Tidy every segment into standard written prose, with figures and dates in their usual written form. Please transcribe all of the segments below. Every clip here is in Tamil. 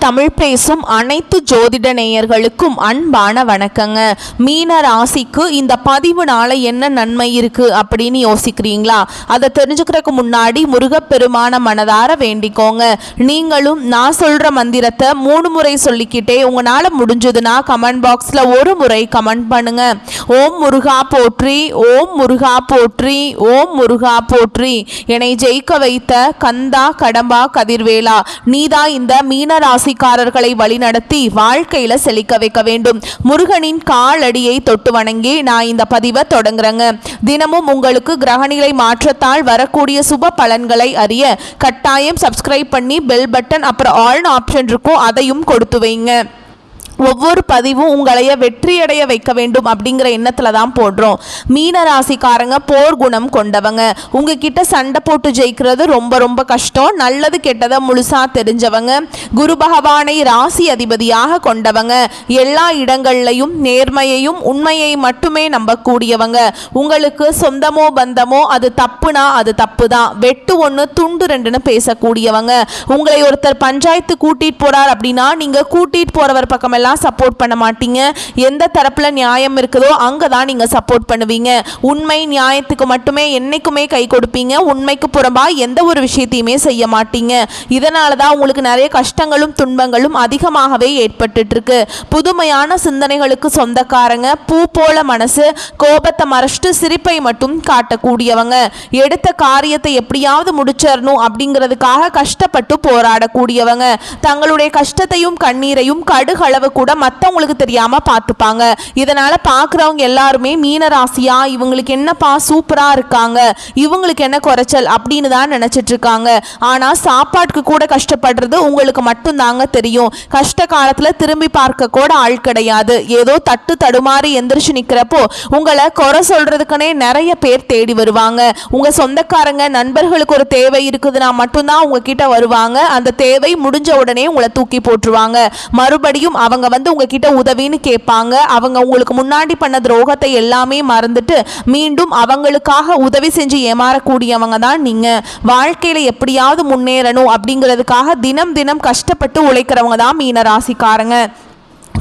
தமிழ் பேசும் அனைத்து ஜோதிட நேயர்களுக்கும் அன்பான வணக்கங்க. மீன ராசிக்கு இந்த பதிவுனால என்ன நன்மை இருக்கு அப்படின்னு யோசிக்கிறீங்களா? அதை தெரிஞ்சுக்கிறதுக்கு முன்னாடி முருகப்பெருமான மனதார வேண்டிக்கோங்க. நீங்களும் நான் சொல்ற மந்திரத்தை 3 முறை சொல்லிக்கிட்டே உங்களால முடிஞ்சதுன்னா கமெண்ட் பாக்ஸ்ல ஒரு முறை கமெண்ட் பண்ணுங்க. ஓம் முருகா போற்றி, ஓம் முருகா போற்றி, ஓம் முருகா போற்றி. என்னை ஜெயிக்க வைத்த கந்தா கடம்பா கதிர்வேலா, நீதான் இந்த மீன ராசிக்காரர்களை வழிநடத்தி வாழ்க்கையில செழிக்க வைக்க வேண்டும். முருகனின் காலடியை தொட்டு வணங்கி நான் இந்த பதிவை தொடங்குறேங்க. தினமும் உங்களுக்கு கிரகநிலை மாற்றத்தால் வரக்கூடிய சுப பலன்களை அறிய கட்டாயம் சப்ஸ்கிரைப் பண்ணி பெல் பட்டன் அப்புறம் ஆல் ஆப்ஷன் இருக்கும், அதையும் கொடுத்து வைங்க. ஒவ்வொரு பதிவும் உங்களைய வெற்றியடைய வைக்க வேண்டும் அப்படிங்கிற எண்ணத்துல தான் போடுறோம். மீன ராசிக்காரங்க போர் குணம் கொண்டவங்க. உங்ககிட்ட சண்டை போட்டு ஜெயிக்கிறது ரொம்ப ரொம்ப கஷ்டம். நல்லது கெட்டதை முழுசா தெரிஞ்சவங்க. குரு பகவானை ராசி அதிபதியாக கொண்டவங்க. எல்லா இடங்கள்லையும் நேர்மையையும் உண்மையை மட்டுமே நம்பக்கூடியவங்க. உங்களுக்கு சொந்தமோ பந்தமோ அது தப்புனா அது தப்பு தான். வெட்டு ஒன்று துண்டு ரெண்டுன்னு பேசக்கூடியவங்க. உங்களை ஒருத்தர் பஞ்சாயத்து கூட்டிட்டு போறார் அப்படின்னா நீங்க கூட்டிட்டு போறவர் பக்கம் சப்போர்ட் பண்ண மாட்டீங்க. எந்த தரப்புல நியாயம் இருக்குதோ அங்கதான் நீங்க சப்போர்ட் பண்ணுவீங்க. உண்மை நியாயத்துக்கு மட்டுமே என்னைக்குமே கை கொடுப்பீங்க. உண்மைக்கு புறம்பா எந்த ஒரு விஷயத்தையுமே செய்ய மாட்டீங்க. இதனாலதான் உங்களுக்கு நிறைய கஷ்டங்களும் துன்பங்களும் அதிகமாகவே ஏற்பட்டு இருக்கு. புதுமையான சிந்தனைகளுக்கு சொந்தக்காரங்க. பூ போல மனசு, கோபத்தை மறைச்சிட்டு சிரிப்பை மட்டும் காட்டக்கூடியவங்க. எடுத்த காரியத்தை எப்படியாவது முடிச்சிடணும் அப்படிங்கிறதுக்காக கஷ்டப்பட்டு போராடக்கூடியவங்க. தங்களுடைய கஷ்டத்தையும் கண்ணீரையும் கடுகளவு கூட மற்றவங்களுக்கு தெரியாம பார்த்துப்பாங்க. இதனால பார்க்குறவங்க எல்லாருமே மீன ராசியா இவங்களுக்கு என்னப்பா சூப்பரா இருக்காங்க, இவங்களுக்கு என்ன குறைச்சல் அப்படின்னு தான் நினைச்சிட்டு இருக்காங்க. ஆனா சாப்பாட்டுக்கு கூட கஷ்டப்படுறது உங்களுக்கு மட்டும் தாங்க தெரியும். கஷ்ட காலத்துல திரும்பி பார்க்க கூட ஆள் கிடையாது. ஏதோ தட்டு தடுமாறி எந்திரிச்சு நிக்கிறப்போ உங்களை குறை சொல்றதுக்குனே நிறைய பேர் தேடி வருவாங்க. உங்க சொந்தக்காரங்க நண்பர்களுக்கு ஒரு தேவை இருக்குதுன்னா மட்டும்தான் உங்ககிட்ட வருவாங்க. அந்த தேவை முடிஞ்ச உடனே உங்களை தூக்கி போட்டுருவாங்க. மறுபடியும் அவங்க உங்ககிட்ட உதவின்னு கேட்பாங்க. அவங்க உங்களுக்கு முன்னாடி பண்ண துரோகத்தை எல்லாமே மறந்துட்டு மீண்டும் அவங்களுக்காக உதவி செஞ்சு ஏமாறக்கூடியவங்க தான் நீங்க. வாழ்க்கையில எப்படியாவது முன்னேறணும் அப்படிங்கிறதுக்காக தினம் தினம் கஷ்டப்பட்டு உழைக்கிறவங்க தான் மீன ராசிக்காரங்க.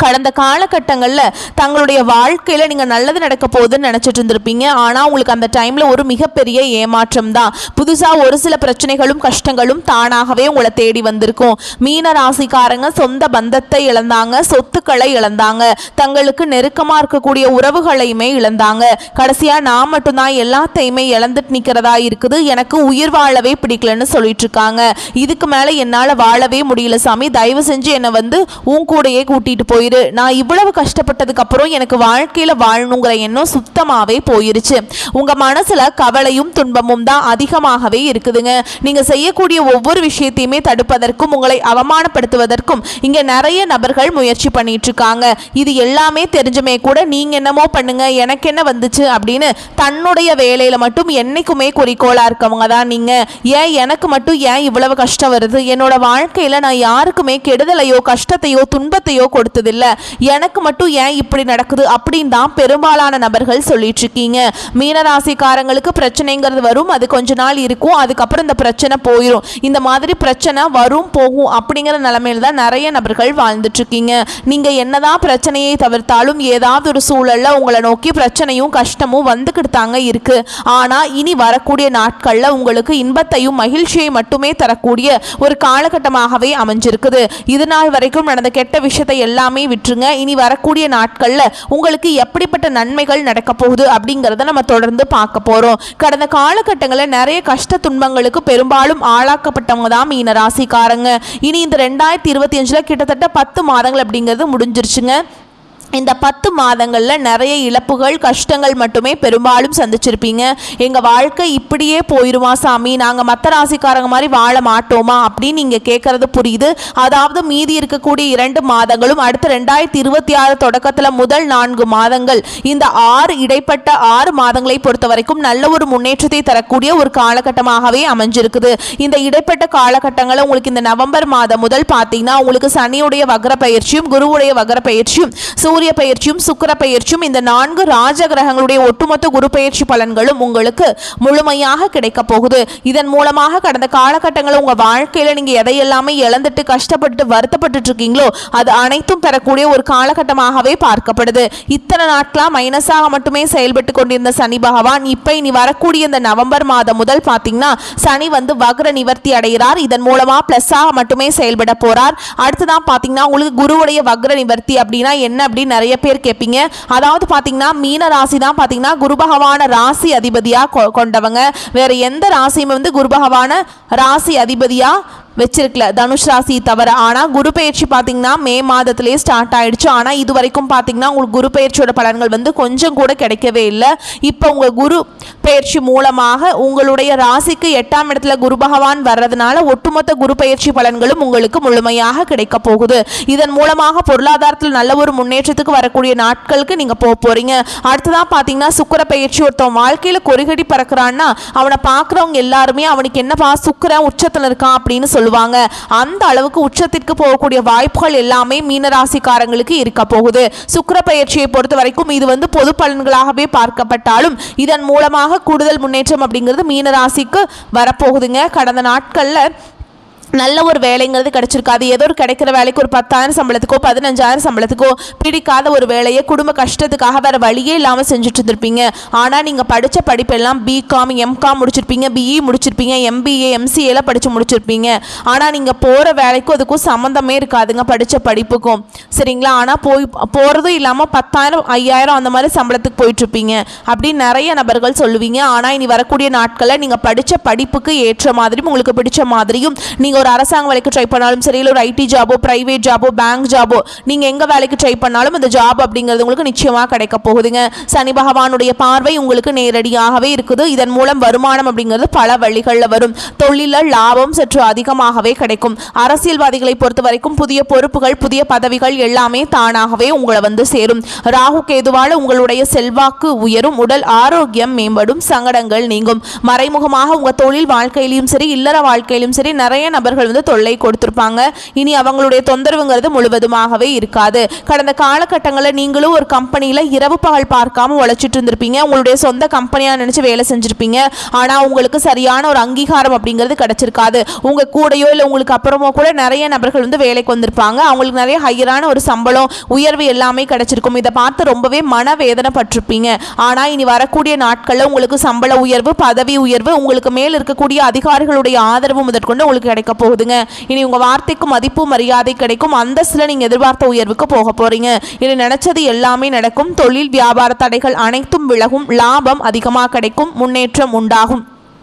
கடந்த காலகட்டங்களில் தங்களுடைய வாழ்க்கையில் நீங்கள் நல்லது நடக்க போகுதுன்னு நினச்சிட்டு இருந்திருப்பீங்க. ஆனால் உங்களுக்கு அந்த டைமில் ஒரு மிகப்பெரிய ஏமாற்றம் தான். புதுசாக ஒரு சில பிரச்சனைகளும் கஷ்டங்களும் தானாகவே உங்களை தேடி வந்திருக்கும். மீன ராசிக்காரங்க சொந்த பந்தத்தை இழந்தாங்க, சொத்துக்களை இழந்தாங்க, தங்களுக்கு நெருக்கமாக இருக்கக்கூடிய உறவுகளையுமே இழந்தாங்க. கடைசியாக நான் மட்டும்தான் எல்லாத்தையுமே இழந்துட்டு நிற்கிறதா இருக்குது, எனக்கு உயிர் வாழவே பிடிக்கலன்னு சொல்லிட்டு இருக்காங்க. இதுக்கு மேலே என்னால் வாழவே முடியல சாமி, தயவு செஞ்சு என்னை உன் கூடையே கூட்டிகிட்டு போய், நான் இவ்வளவு கஷ்டப்பட்டதுக்கு அப்புறம் எனக்கு வாழ்க்கையில வாழணுங்கிற எண்ணம் சுத்தமாவே போயிருச்சு. உங்க மனசுல கவலையும் துன்பமும் தான் அதிகமாகவே இருக்குதுங்க. நீங்க செய்யக்கூடிய ஒவ்வொரு விஷயத்தையுமே தடுப்பதற்கும் உங்களை அவமானப்படுத்துவதற்கும் இங்க நிறைய நபர்கள் முயற்சி பண்ணிட்டு இருக்காங்க. இது எல்லாமே தெரிஞ்சுமே கூட நீங்க என்னமோ பண்ணுங்க எனக்கு என்ன வந்துச்சு அப்படின்னு தன்னுடைய வேலையில மட்டும் என்னைக்குமே குறிக்கோளா இருக்கவங்க தான் நீங்க. ஏன் எனக்கு மட்டும் ஏன் இவ்வளவு கஷ்டம் வருது, என்னோட வாழ்க்கையில நான் யாருக்குமே கெடுதலையோ கஷ்டத்தையோ துன்பத்தையோ கொடுத்தது இல்ல, எனக்கு மட்டும் ஏன் இப்படி நடக்குது அப்படின்னு தான் பெரும்பாலான நபர்கள் சொல்லிட்டு இருக்கீங்க. மீனராசிக்காரங்களுக்கு பிரச்சனைங்கிறது வரும், அது கொஞ்ச நாள் இருக்கும், அதுக்கப்புறம் இந்த பிரச்சனை போயிடும். இந்த மாதிரி பிரச்சனை வரும் போகும் அப்படிங்கிற நிலைமையில தான் நிறைய நபர்கள் வாழ்ந்துட்டு இருக்கீங்க. நீங்க என்னதான் பிரச்சனையை தவிர்த்தாலும் ஏதாவது ஒரு சூழல்ல உங்களை நோக்கி பிரச்சனையும் கஷ்டமும் வந்துக்கிட்டு தாங்க இருக்கு. ஆனா இனி வரக்கூடிய நாட்கள்ல உங்களுக்கு இன்பத்தையும் மகிழ்ச்சியை மட்டுமே தரக்கூடிய ஒரு காலகட்டமாகவே அமைஞ்சிருக்குது. இது நாள் வரைக்கும் நடந்த கெட்ட விஷயத்தை எல்லாமே விட்டுருங்க. இனி வரக்கூடிய நாட்கள்ல உங்களுக்கு எப்படிப்பட்ட நன்மைகள் நடக்க போகுது அப்படிங்கறத நம்ம தொடர்ந்து பார்க்க போறோம். கடந்த காலகட்டங்களில் நிறைய கஷ்ட துன்பங்களுக்கு பெரும்பாலும் ஆளாக்கப்பட்டவங்க தான் மீன ராசிக்காரங்க. இனி இந்த 2025 கிட்டத்தட்ட 10 மாதங்கள் அப்படிங்கிறது முடிஞ்சிருச்சுங்க. இந்த 10 மாதங்களில் நிறைய இழப்புகள் கஷ்டங்கள் மட்டுமே பெரும்பாலும் சந்திச்சிருப்பீங்க. எங்கள் வாழ்க்கை இப்படியே போயிடுமா சாமி, நாங்கள் மற்ற ராசிக்காரங்க மாதிரி வாழ மாட்டோமா அப்படின்னு நீங்கள் கேட்குறது புரியுது. அதாவது மீதி இருக்கக்கூடிய 2 மாதங்களும் அடுத்த 2026 தொடக்கத்தில் முதல் 4 மாதங்கள், இந்த 6 இடைப்பட்ட 6 மாதங்களை பொறுத்த வரைக்கும் நல்ல ஒரு முன்னேற்றத்தை தரக்கூடிய ஒரு காலகட்டமாகவே அமைஞ்சிருக்குது. இந்த இடைப்பட்ட காலகட்டங்களில் உங்களுக்கு இந்த நவம்பர் மாதம் முதல் பார்த்தீங்கன்னா உங்களுக்கு சனியுடைய வக்ர பயிற்சியும் குருவுடைய வக்ர பயிற்சியும் சூரிய பயிற்சியும் சுக்கிர பயிற்சியும் இந்த 4 ராஜ கிரகங்களுடைய ஒட்டுமொத்த குரு பயிற்சி பலன்களும் உங்களுக்கு முழுமையாக கிடைக்க போகுது. இதன் மூலமாக கடந்த காலகட்டங்களில் உங்க வாழ்க்கையில நீங்க எதையெல்லாமே இழந்துட்டு கஷ்டப்பட்டு வருத்தப்பட்டு இருக்கீங்களோ அது அனைத்தும் பெறக்கூடிய ஒரு காலகட்டமாகவே பார்க்கப்படுது. இத்தனை நாட்களா மைனஸாக மட்டுமே செயல்பட்டு கொண்டிருந்த சனி பகவான் இப்ப இனி வரக்கூடிய இந்த நவம்பர் மாதம் முதல் பாத்தீங்கன்னா சனி வந்து வக்ர நிவர்த்தி அடைகிறார். இதன் மூலமா பிளஸ்ஸாக மட்டுமே செயல்பட போறார். அடுத்ததான் பாத்தீங்கன்னா உங்களுக்கு குருவுடைய வக்ர நிவர்த்தி அப்படின்னா என்ன அப்படின்னு நிறைய பேர் கேட்பீங்க. அதாவது பாத்தீங்கன்னா மீன ராசி தான் பாத்தீங்கன்னா குரு பகவான ராசி அதிபதியா கொண்டவங்க. வேற எந்த ராசியுமே வந்து குரு பகவான ராசி அதிபதியா வச்சிருக்கல, தனுஷ் ராசி தவிர. ஆனால் குரு பயிற்சி பார்த்தீங்கன்னா மே மாதத்திலே ஸ்டார்ட் ஆயிடுச்சு. ஆனால் இது வரைக்கும் பார்த்தீங்கன்னா உங்களுக்கு குரு பயிற்சியோட பலன்கள் வந்து கொஞ்சம் கூட கிடைக்கவே இல்லை. இப்போ உங்கள் குரு பயிற்சி மூலமாக உங்களுடைய ராசிக்கு 8ஆம் இடத்துல குரு பகவான் வர்றதுனால ஒட்டுமொத்த குரு பயிற்சி பலன்களும் உங்களுக்கு முழுமையாக கிடைக்க போகுது. இதன் மூலமாக பொருளாதாரத்தில் நல்ல ஒரு முன்னேற்றத்துக்கு வரக்கூடிய நாட்களுக்கு நீங்கள் போக போறீங்க. அடுத்ததான் பார்த்தீங்கன்னா சுக்கிர பயிற்சி. ஒருத்தன் வாழ்க்கையில் கொறிகடி பறக்கிறான்னா அவனை பார்க்குறவங்க எல்லாருமே அவனுக்கு என்னப்பா சுக்கிரன் உச்சத்தில் இருக்கான் அப்படின்னு சொல்லுவாங்க. அந்த அளவுக்கு உச்சத்திற்கு போகக்கூடிய வாய்ப்புகள் எல்லாமே மீனராசிக்காரங்களுக்கு இருக்க போகுது. சுக்கிர பயிற்சியை பொறுத்த வரைக்கும் இது வந்து பொது பலன்களாகவே பார்க்கப்பட்டாலும் இதன் மூலமாக கூடுதல் முன்னேற்றம் அப்படிங்கிறது மீனராசிக்கு வரப்போகுதுங்க. கடந்த நாட்கள்ல நல்ல ஒரு வேலைங்கிறது கிடைச்சிருக்காது. ஏதோ ஒரு கிடைக்கிற வேலைக்கு ஒரு 10,000 சம்பளத்துக்கோ 15,000 சம்பளத்துக்கோ பிடிக்காத ஒரு வேலையை குடும்ப கஷ்டத்துக்காக வேற வழியே இல்லாமல் செஞ்சுட்டு இருந்திருப்பீங்க. ஆனால் நீங்கள் படித்த படிப்பெல்லாம் பிகாம் எம்காம் முடிச்சிருப்பீங்க, பிஇ முடிச்சிருப்பீங்க, எம்பிஏ எம்சிஏல படித்து முடிச்சிருப்பீங்க. ஆனால் நீங்கள் போகிற வேலைக்கும் அதுக்கும் சம்மந்தமே இருக்காதுங்க படித்த படிப்புக்கும், சரிங்களா? ஆனால் போகிறதும் இல்லாமல் 10,000 5,000 அந்த மாதிரி சம்பளத்துக்கு போயிட்டுருப்பீங்க அப்படின்னு நிறைய நபர்கள் சொல்லுவீங்க. ஆனால் இனி வரக்கூடிய நாட்களில் நீங்கள் படித்த படிப்புக்கு ஏற்ற மாதிரியும் உங்களுக்கு பிடிச்ச மாதிரியும் நீங்கள் ஒரு அரசாங்க வேலைக்கு ட்ரை பண்ணாலும் சரி, இல்லை ஒரு ஐடி ஜாபோ பிரைவேட் ஜாபோ பேங்க் ஜாபோ நீங்கள் எங்கே வேலைக்கு ட்ரை பண்ணாலும் அந்த ஜாப் அப்படிங்கிறது உங்களுக்கு நிச்சயமாக கிடைக்க போகுதுங்க. சனி பகவானுடைய பார்வை உங்களுக்கு நேரடியாகவே இருக்குது. இதன் மூலம் வருமானம் அப்படிங்கிறது பல வழிகளில் வரும். தொழிலில் லாபம் சற்று அதிகமாகவே கிடைக்கும். அரசியல்வாதிகளை பொறுத்த வரைக்கும் புதிய பொறுப்புகள் புதிய பதவிகள் எல்லாமே தானாகவே உங்களை வந்து சேரும். ராகு கேதுவால உங்களுடைய செல்வாக்கு உயரும், உடல் ஆரோக்கியம் மேம்படும், சங்கடங்கள் நீங்கும். மறைமுகமாக உங்கள் தொழில் வாழ்க்கையிலும் சரி இல்லற வாழ்க்கையிலும் சரி நிறைய நபர்கள் வந்து தொல்லை கொடுத்திருப்பாங்க. இனி அவங்களுடைய தொந்தரவுங்கிறது முழுவதுமாகவே இருக்காது. கடந்த காலகட்டங்களில் நீங்களும் ஒரு கம்பெனியில் இரவு பகல் பார்க்காம உழைச்சிட்டு இருந்திருப்பீங்க. உங்களுடைய சொந்த கம்பெனியாக நினைச்சு வேலை செஞ்சிருப்பீங்க. ஆனால் உங்களுக்கு சரியான ஒரு அங்கீகாரம் அப்படிங்கிறது கிடைச்சிருக்காது. உங்க கூடையோ இல்லை உங்களுக்கு அப்புறமோ கூட நிறைய நபர்கள் வந்து வேலைக்கு வந்திருப்பாங்க. அவங்களுக்கு நிறைய ஹையரான ஒரு சம்பளம் உயர்வு எல்லாமே கிடைச்சிருக்கும். இதை பார்த்து ரொம்பவே மனவேதனை பட்டிருப்பீங்க. ஆனால் இனி வரக்கூடிய நாட்களில் உங்களுக்கு சம்பள உயர்வு பதவி உயர்வு உங்களுக்கு மேல் இருக்கக்கூடிய அதிகாரிகளுடைய ஆதரவு முதற்கொண்டு உங்களுக்கு கிடைக்க போகுதுங்க. இனி உங்க வார்த்தைக்கு மதிப்பு மரியாதை கிடைக்கும். அந்தஸ்துல நீங்க எதிர்பார்த்த உயர்வுக்கு போக போறீங்க. இனி நினைச்சது எல்லாமே நடக்கும். தொழில் வியாபார தடைகள் அனைத்தும் விலகும். லாபம் அதிகமாக கிடைக்கும். முன்னேற்றம் உண்டாகும்.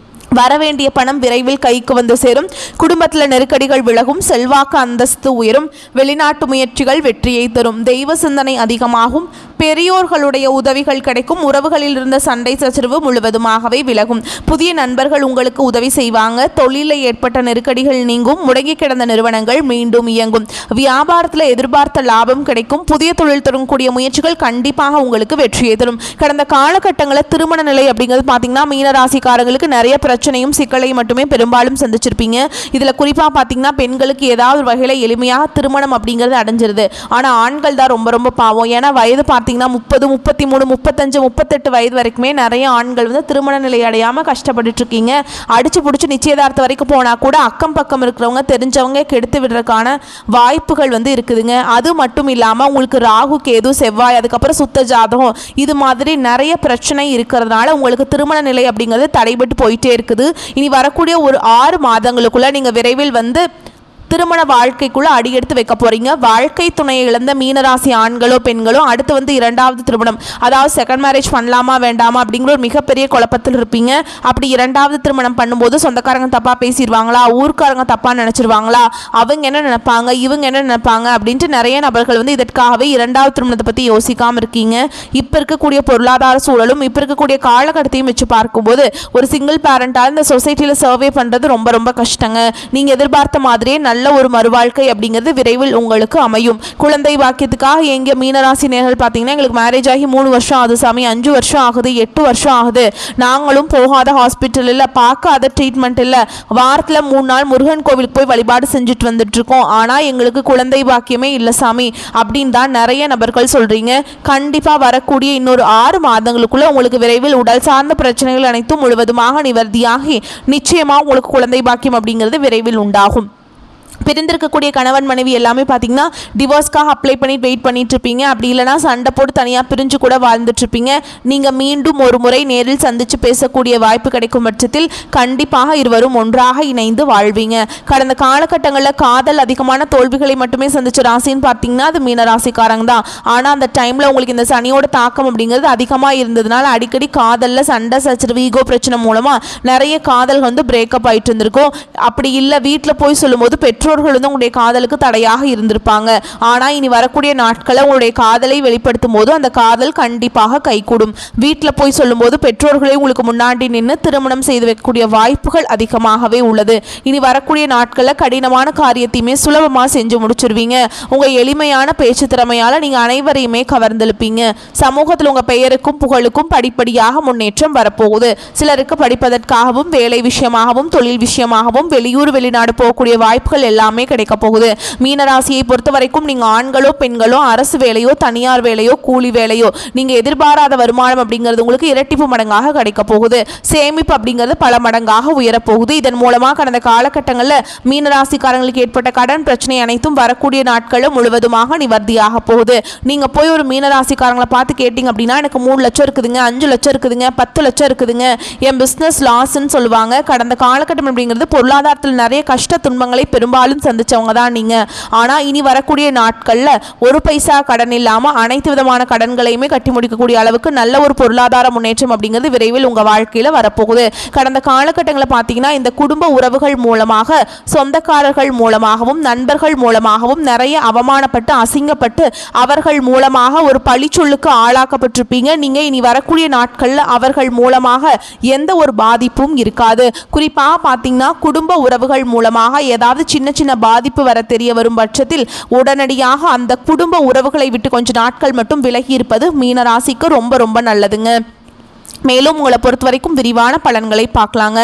வரவேண்டிய பணம் விரைவில் கைக்கு வந்து சேரும். குடும்பத்தில் நெருக்கடிகள் விலகும். செல்வாக்கு அந்தஸ்து உயரும். வெளிநாட்டு முயற்சிகள் வெற்றியை தரும். தெய்வ சிந்தனை அதிகமாகும். பெரியோர்களுடைய உதவிகள் கிடைக்கும். உறவுகளில் இருந்த சண்டை சச்சரவு முழுவதுமாகவே விலகும். புதிய நண்பர்கள் உங்களுக்கு உதவி செய்வாங்க. தொழிலில் ஏற்பட்ட நெருக்கடிகள் நீங்கும். முடங்கி கிடந்த நிறுவனங்கள் மீண்டும் இயங்கும். வியாபாரத்தில் எதிர்பார்த்த லாபம் கிடைக்கும். புதிய தொழில் தொடங்கக்கூடிய முயற்சிகள் கண்டிப்பாக உங்களுக்கு வெற்றியை தரும். கடந்த காலகட்டங்களில் திருமண நிலை அப்படிங்கிறது பார்த்தீங்கன்னா மீனராசிக்காரங்களுக்கு நிறைய பிரச்சனையும் சிக்கலையும் மட்டுமே பெரும்பாலும் சந்திச்சிருப்பீங்க. இதில் குறிப்பாக பார்த்தீங்கன்னா பெண்களுக்கு ஏதாவது ஒரு வகையில் எளிமையாக திருமணம் அப்படிங்கிறது அடைஞ்சிருது. ஆனால் ஆண்கள் தான் ரொம்ப ரொம்ப பாவம். ஏன்னா வயது பார்த்தீங்கன்னா 30 33 35 38 வயது வரைக்குமே நிறைய ஆண்கள் வந்து திருமண நிலை அடையாமல் கஷ்டப்பட்டு இருக்கீங்க. அடிச்சு பிடிச்சி நிச்சயதார்த்தம் வரைக்கும் போனால் கூட அக்கம் பக்கம் இருக்கிறவங்க தெரிஞ்சவங்க கெடுத்து விடுறதுக்கான வாய்ப்புகள் வந்து இருக்குதுங்க. அது மட்டும் இல்லாமல் உங்களுக்கு ராகு கேது செவ்வாய் அதுக்கப்புறம் சுத்த ஜாதகம் இது மாதிரி நிறைய பிரச்சனை இருக்கிறதுனால உங்களுக்கு திருமண நிலை அப்படிங்கிறது தடைபட்டு போயிட்டே இருக்குது. இனி வரக்கூடிய ஒரு 6 மாதங்களுக்குள்ள நீங்க விரைவில் வந்து திருமண வாழ்க்கைக்குள்ள அடியெடுத்து வைக்க போறீங்க. வாழ்க்கை துணையை இழந்த மீனராசி ஆண்களோ பெண்களோ அடுத்து வந்து 2வது திருமணம் அதாவது செகண்ட் மேரேஜ் பண்ணலாமா வேண்டாமா அப்படிங்கிற ஒரு மிகப்பெரிய குழப்பத்தில் இருப்பீங்க. அப்படி 2வது திருமணம் பண்ணும்போது சொந்தக்காரங்க தப்பா பேசிடுவாங்களா, ஊர்க்காரங்க தப்பா நினைச்சிருவாங்களா, அவங்க என்ன நினைப்பாங்க இவங்க என்ன நினைப்பாங்க அப்படின்ட்டு நிறைய நபர்கள் வந்து இதற்காகவே 2வது திருமணத்தை பத்தி யோசிக்காம இருக்கீங்க. இப்ப இருக்கக்கூடிய பொருளாதார சூழலும் இப்ப இருக்கக்கூடிய காலகட்டத்தையும் வச்சு பார்க்கும்போது ஒரு சிங்கிள் பேரண்டா இந்த சொசைட்டில சர்வே பண்றது ரொம்ப ரொம்ப கஷ்டங்க. நீங்க எதிர்பார்த்த மாதிரியே நல்ல நல்ல ஒரு மறுவாழ்க்கை அப்படிங்கிறது விரைவில் உங்களுக்கு அமையும். குழந்தை பாக்கியத்துக்காக எங்க மீனராசி நேர்கள் பார்த்தீங்கன்னா, எங்களுக்கு மேரேஜ் ஆகி 3 வருஷம் ஆகுது சாமி, 5 வருஷம் ஆகுது, 8 வருஷம் ஆகுது, நாங்களும் போகாத ஹாஸ்பிட்டல் இல்லை, பார்க்காத ட்ரீட்மெண்ட் இல்லை, வாரத்தில் 3 நாள் முருகன் கோவிலுக்கு போய் வழிபாடு செஞ்சுட்டு வந்துட்டு இருக்கோம், ஆனால் எங்களுக்கு குழந்தை பாக்கியமே இல்லை சாமி அப்படின்னு தான் நிறைய நபர்கள் சொல்றீங்க. கண்டிப்பா வரக்கூடிய இன்னொரு 6 மாதங்களுக்குள்ள உங்களுக்கு விரைவில் உடல் சார்ந்த பிரச்சனைகள் அனைத்தும் முழுவதுமாக நிவர்த்தியாகி நிச்சயமா உங்களுக்கு குழந்தை பாக்கியம் அப்படிங்கிறது விரைவில் உண்டாகும். பிரிந்திருக்கக்கூடிய கணவன் மனைவி எல்லாமே பார்த்தீங்கன்னா டிவோர்ஸ்க்காக அப்ளை பண்ணிட்டு வெயிட் பண்ணிட்டு இருப்பீங்க. அப்படி இல்லைனா சண்டை போட்டு தனியாக பிரிஞ்சு கூட வாழ்ந்துட்டு இருப்பீங்க. நீங்கள் மீண்டும் ஒரு முறை நேரில் சந்தித்து பேசக்கூடிய வாய்ப்பு கிடைக்கும் பட்சத்தில் கண்டிப்பாக இருவரும் ஒன்றாக இணைந்து வாழ்வீங்க. கடந்த காலகட்டங்களில் காதல் அதிகமான தோல்விகளை மட்டுமே சந்திச்ச ராசின்னு பார்த்தீங்கன்னா அது மீன ராசிக்காரங்க தான். ஆனால் அந்த டைமில் உங்களுக்கு இந்த சனியோட தாக்கம் அப்படிங்கிறது அதிகமாக இருந்ததுனால அடிக்கடி காதலில் சண்டை சச்சரவு ஈகோ பிரச்சனை மூலமாக நிறைய காதல் வந்து பிரேக்கப் ஆகிட்டு இருந்திருக்கும். அப்படி இல்லை வீட்டில் போய் சொல்லும்போது பெற்றோர்கள் வந்து உங்களுடைய காதலுக்கு தடையாக இருந்திருப்பாங்க. ஆனால் இனி வரக்கூடிய நாட்களில் உங்களுடைய காதலை வெளிப்படுத்தும் போது அந்த காதல் கண்டிப்பாக கைகூடும். வீட்டில் போய் சொல்லும்போது பெற்றோர்களை உங்களுக்கு முன்னாடி நின்று திருமணம் செய்து வைக்கக்கூடிய வாய்ப்புகள் அதிகமாகவே உள்ளது. இனி வரக்கூடிய நாட்களில் கடினமான காரியத்தையுமே சுலபமாக செஞ்சு முடிச்சிருவீங்க. உங்கள் எளிமையான பேச்சு திறமையால் நீங்கள் அனைவரையுமே கவர்ந்தெழுப்பீங்க. சமூகத்தில் உங்கள் பெயருக்கும் புகழுக்கும் படிப்படியாக முன்னேற்றம் வரப்போகுது. சிலருக்கு படிப்பதற்காகவும் வேலை விஷயமாகவும் தொழில் விஷயமாகவும் வெளியூர் வெளிநாடு போகக்கூடிய வாய்ப்புகள் எல்லாமே கிடைக்க போகுது. மீனராசியை பொறுத்த வரைக்கும் நீங்க ஆண்களோ பெண்களோ அரசு வேலையோ தனியார் வேலையோ கூலி வேலையோ நீங்க எதிர்பாராத வருமானம் அப்படிங்கிறது உங்களுக்கு இரட்டிப்பு மடங்காக கிடைக்க போகுது. சேமிப்பு அப்படிங்கிறது பல மடங்காக உயரப்போகுது. இதன் மூலமாக கடந்த காலகட்டங்களில் மீனராசிக்காரங்களுக்கு ஏற்பட்ட கடன் பிரச்சனை அனைத்தும் வரக்கூடிய நாட்களில் முழுவதுமாக நிவர்த்தியாக போகுது. நீங்க போய் ஒரு மீனராசிக்காரங்களை பார்த்து கேட்டீங்க அப்படின்னா எனக்கு 3 லட்சம் இருக்குதுங்க, 5 லட்சம் இருக்குதுங்க, 10 லட்சம் இருக்குதுங்க, என் பிசினஸ் லாஸ்ன்னு சொல்லுவாங்க. கடந்த காலகட்டம் அப்படிங்கிறது பொருளாதாரத்தில் நிறைய கஷ்ட துன்பங்களை பெரும்பாலும் சந்திச்சவங்க தான் நீங்க. ஆனா இனி வரக்கூடிய நாட்கள்ல ஒரு பைசா கடன் இல்லாம அனைத்து விதமான கடன்களையுமே கட்டி முடிக்கக்கூடிய அளவுக்கு நல்ல ஒரு பொருளாதார முன்னேற்றம் அப்படிங்கிறது விரைவில் உங்க வாழ்க்கையில வரப்போகுது. கடந்த காலகட்டங்களில் பார்த்தீங்கன்னா இந்த குடும்ப உறவுகள் மூலமாக சொந்தக்காரர்கள் மூலமாகவும் நண்பர்கள் மூலமாகவும் நிறைய அவமானப்பட்டு அசிங்கப்பட்டு அவர்கள் மூலமாக ஒரு பழிச்சொல்லுக்கு ஆளாக்கப்பட்டிருப்பீங்க. நீங்க இனி வரக்கூடிய நாட்கள்ல அவர்கள் மூலமாக எந்த ஒரு பாதிப்பும் இருக்காது. குறிப்பாக பார்த்தீங்கன்னா குடும்ப உறவுகள் மூலமாக ஏதாவது சின்ன சின்ன பாதிப்பு வர தெரிய வரும் பட்சத்தில் உடனடியாக அந்த குடும்ப உறவுகளை விட்டு கொஞ்ச நாட்கள் மட்டும் விலகி இருப்பது மீனராசிக்கு ரொம்ப ரொம்ப நல்லதுங்க. மேலும் உங்களை பொறுத்த வரைக்கும் விரிவான பலன்களை பார்க்கலாங்க.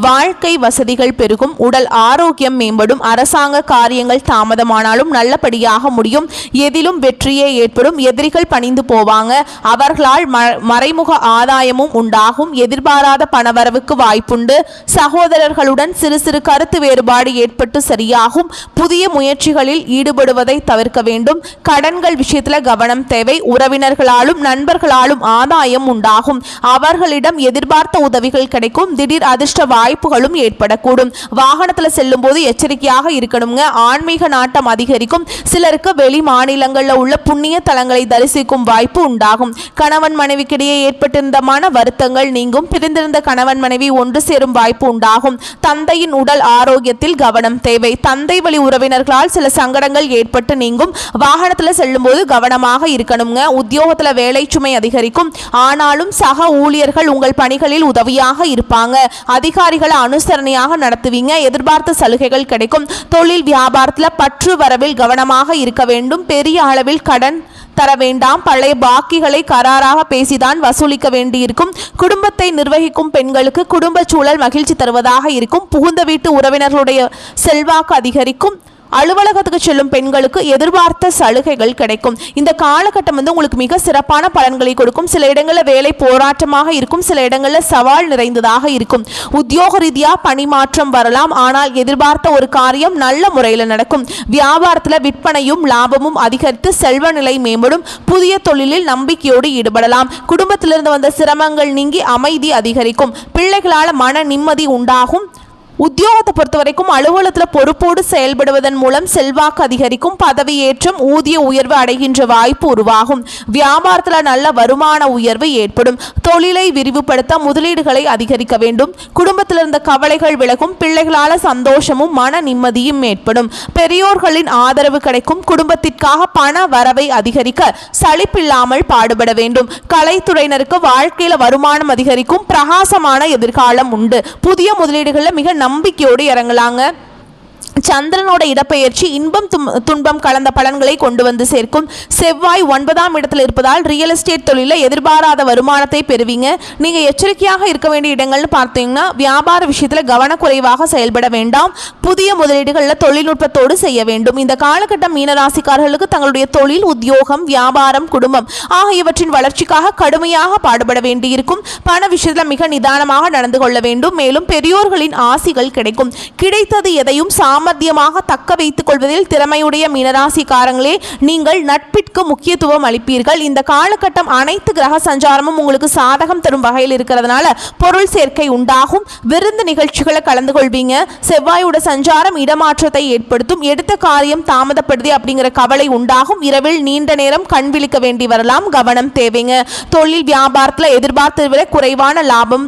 வாழ்க்கை வசதிகள் பெருகும், உடல் ஆரோக்கியம் மேம்படும், அரசாங்க காரியங்கள் தாமதமானாலும் நல்லபடியாக முடியும், எதிலும் வெற்றியே ஏற்படும், எதிரிகள் பணிந்து போவாங்க, அவர்களால் மறைமுக ஆதாயமும் உண்டாகும், எதிர்பாராத பணவரவுக்கு வாய்ப்புண்டு, சகோதரர்களுடன் சிறு சிறு கருத்து வேறுபாடு ஏற்பட்டு சரியாகும், புதிய முயற்சிகளில் ஈடுபடுவதை தவிர்க்க வேண்டும், கடன்கள் விஷயத்தில் கவனம் தேவை, உறவினர்களாலும் நண்பர்களாலும் ஆதாயம் உண்டாகும், அவர்களிடம் எதிர்பார்த்த உதவிகள் கிடைக்கும், திடீர் அதிர்ஷ்ட வாய்ப்புகளும் ஏற்படக்கூடும், வாகனத்தில் செல்லும் போது எச்சரிக்கையாக இருக்கணுங்க, ஆன்மீக நாட்டம் அதிகரிக்கும், சிலருக்கு வெளி மாநிலங்களில் உள்ள புண்ணிய தலங்களை தரிசிக்கும் வாய்ப்பு உண்டாகும், கணவன் மனைவிக்கிடையே ஏற்பட்டிருந்த மன வருத்தங்கள் நீங்கும், பிரிந்திருந்த கணவன் மனைவி ஒன்று சேரும் வாய்ப்பு உண்டாகும், தந்தையின் உடல் ஆரோக்கியத்தில் கவனம் தேவை, தந்தை வழி உறவினர்களால் சில சங்கடங்கள் ஏற்பட்டு நீங்கும், வாகனத்தில் செல்லும் போது கவனமாக இருக்கணுங்க, உத்தியோகத்தில் வேலை சுமை அதிகரிக்கும், ஆனாலும் சக ஊழியர்கள் உங்கள் பணிகளில் உதவியாக இருப்பாங்க, அதிகாரிகளை அனுசரணையாக நடத்துவீங்க, எதிர்பார்த்த சலுகைகள் கிடைக்கும், தொழில் வியாபாரத்தில் பற்று வரவில் கவனமாக இருக்க வேண்டும், பெரிய அளவில் கடன் தர வேண்டாம், பழைய பாக்கிகளை கராராக பேசிதான் வசூலிக்க வேண்டியிருக்கும், குடும்பத்தை நிர்வகிக்கும் பெண்களுக்கு குடும்ப சூழல் மகிழ்ச்சி தருவதாக இருக்கும், புகுந்த வீட்டு உறவினர்களுடைய செல்வாக்கு அதிகரிக்கும், அலுவலகத்துக்கு செல்லும் பெண்களுக்கு எதிர்பார்த்த சலுகைகள் கிடைக்கும். இந்த காலகட்டம் வந்து உங்களுக்கு மிக சிறப்பான பலன்களை கொடுக்கும். சில இடங்களில் வேலை போராட்டமாக இருக்கும், சில இடங்களில் சவால் நிறைந்ததாக இருக்கும், உத்தியோக ரீதியாக பணிமாற்றம் வரலாம், ஆனால் எதிர்பார்த்த ஒரு காரியம் நல்ல முறையில் நடக்கும், வியாபாரத்தில் விற்பனையும் லாபமும் அதிகரித்து செல்வ நிலை மேம்படும், புதிய தொழிலில் நம்பிக்கையோடு ஈடுபடலாம், குடும்பத்திலிருந்து வந்த சிரமங்கள் நீங்கி அமைதி அதிகரிக்கும், பிள்ளைகளால் மன நிம்மதி உண்டாகும், உத்தியோகத்தை பொறுத்த வரைக்கும் அலுவலகத்தில் பொறுப்போடு செயல்படுவதன் மூலம் செல்வாக்கு அதிகரிக்கும், பதவி ஏற்றம் ஊதிய உயர்வு அடைகின்ற வாய்ப்பு உருவாகும், வியாபாரத்தில் நல்ல வருமான உயர்வு ஏற்படும், தொழிலை விரிவுபடுத்த முதலீடுகளை அதிகரிக்க வேண்டும், குடும்பத்தில் இருந்த கவலைகள் விலகும், பிள்ளைகளால் சந்தோஷமும் மன நிம்மதியும் ஏற்படும், பெரியோர்களின் ஆதரவு கிடைக்கும், குடும்பத்திற்காக பண வரவை அதிகரிக்க சலிப்பில்லாமல் பாடுபட வேண்டும், கலைத்துறையினருக்கு வாழ்க்கையில் வருமானம் அதிகரிக்கும், பிரகாசமான எதிர்காலம் உண்டு, புதிய முதலீடுகளில் மிக நம்பிக்கையோடு இறங்கலாங்க. சந்திரனோட இடப்பெயர்ச்சி இன்பம் துன்பம் கலந்த பலன்களை கொண்டு வந்து சேர்க்கும். செவ்வாய் 9ஆம் இடத்துல இருப்பதால் ரியல் எஸ்டேட் தொழில எதிர்பாராத வருமானத்தை பெறுவீங்க. நீங்க எச்சரிக்கையாக இருக்க வேண்டிய இடங்கள்னு பார்த்தீங்கன்னா வியாபார விஷயத்துல கவனக்குறைவாக செயல்பட வேண்டாம். புதிய முதலீடுகளில் தொழில்நுட்பத்தோடு செய்ய வேண்டும். இந்த காலகட்டம் மீனராசிக்காரர்களுக்கு தங்களுடைய தொழில், உத்தியோகம், வியாபாரம், குடும்பம் ஆகியவற்றின் வளர்ச்சிக்காக கடுமையாக பாடுபட வேண்டியிருக்கும். பண விஷயத்துல மிக நிதானமாக நடந்து கொள்ள வேண்டும். மேலும் பெரியோர்களின் ஆசிகள் கிடைக்கும். கிடைத்தது எதையும் சாமர்த்தியமாக தக்க வைத்துக் கொள்வதில் திறமையுடைய மீனராசிக்காரங்களே நீங்கள் நட்பிற்கு முக்கியத்துவம் அளிப்பீர்கள். இந்த காலகட்டம் அனைத்து கிரக சஞ்சாரமும் உங்களுக்கு சாதகம் தரும் வகையில் இருக்கிறதுனால பொருள் சேர்க்கை உண்டாகும். விருந்து நிகழ்ச்சிகளை கலந்து கொள்வீங்க. செவ்வாயோட சஞ்சாரம் இடமாற்றத்தை ஏற்படுத்தும். எடுத்த காரியம் தாமதப்படுது அப்படிங்கிற கவலை உண்டாகும். இரவில் நீண்ட நேரம் கண் விழிக்க வேண்டி வரலாம். கவனம் தேவைங்க. தொழில் வியாபாரத்தில் எதிர்பார்த்ததை விட குறைவான லாபம்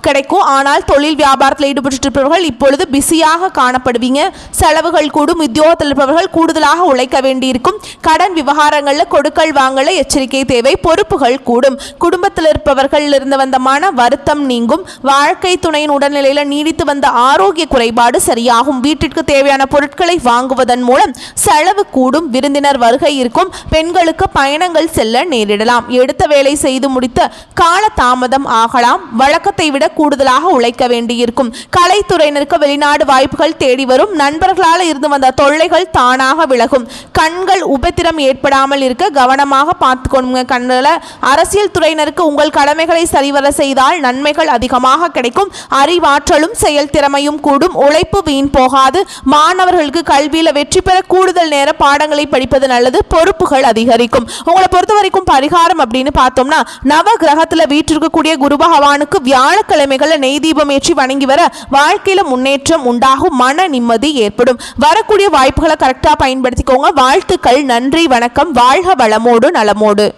கிடைக்கும். ஆனால் தொழில் வியாபாரத்தில் ஈடுபட்டு இருப்பவர்கள் இப்பொழுது பிஸியாக காணப்படுவீங்க. செலவுகள் கூடும். உத்தியோகத்தில் இருப்பவர்கள் கூடுதலாக உழைக்க வேண்டியிருக்கும். கடன் விவகாரங்களில் கொடுக்கல் வாங்கல எச்சரிக்கை தேவை. பொறுப்புகள் கூடும். குடும்பத்தில் இருப்பவர்கள் இருந்து வந்த மன வருத்தம் நீங்கும். வாழ்க்கை துணையின் உடல்நிலையில் நீடித்து வந்த ஆரோக்கிய குறைபாடு சரியாகும். வீட்டிற்கு தேவையான பொருட்களை வாங்குவதன் மூலம் செலவு கூடும். விருந்தினர் வருகை இருக்கும். பெண்களுக்கு பயணங்கள் செல்ல நேரிடலாம். எடுத்த வேலை செய்து முடித்த கால தாமதம் ஆகலாம். வழக்கத்தை விட கூடுதலாக உழைக்க வேண்டியிருக்கும். கலைத்துறையினருக்கு வெளிநாடு வாய்ப்புகள் தேடி வரும். நண்பர்களால் இருந்து வந்த தொல்லைகள் தானாக விலகும். கண்கள் உபத்திரம் ஏற்படாமல் இருக்க கவனமாக பார்த்துக்கொள்ளுங்க. கண்ணில் அரசியல் துறையினருக்கு உங்கள் கடமைகளை சரிவர செய்தால் நன்மைகள் அதிகமாக கிடைக்கும். அறிவாற்றலும் செயல் திறமையும் கூடும். உழைப்பு வீண் போகாது. மாணவர்களுக்கு கல்வியில் வெற்றி பெற கூடுதல் நேர பாடங்களை படிப்பது நல்லது. பொறுப்புகள் அதிகரிக்கும். உங்களை பொறுத்த வரைக்கும் பரிகாரம் அப்படின்னு பார்த்தோம்னா நவ கிரகத்தில் வீற்றிருக்கக்கூடிய குரு பகவானுக்கு வியாழக்கிழமைகளை நெய் தீபம் ஏற்றி வணங்கி வர வாழ்க்கையில முன்னேற்றம் உண்டாகும். மன நிம்மதி ஏற்படும். வரக்கூடிய வாய்ப்புகளை கரெக்டா பயன்படுத்திக்கோங்க. வாழ்த்துக்கள். நன்றி, வணக்கம். வாழ்க வளமோடு நலமோடு.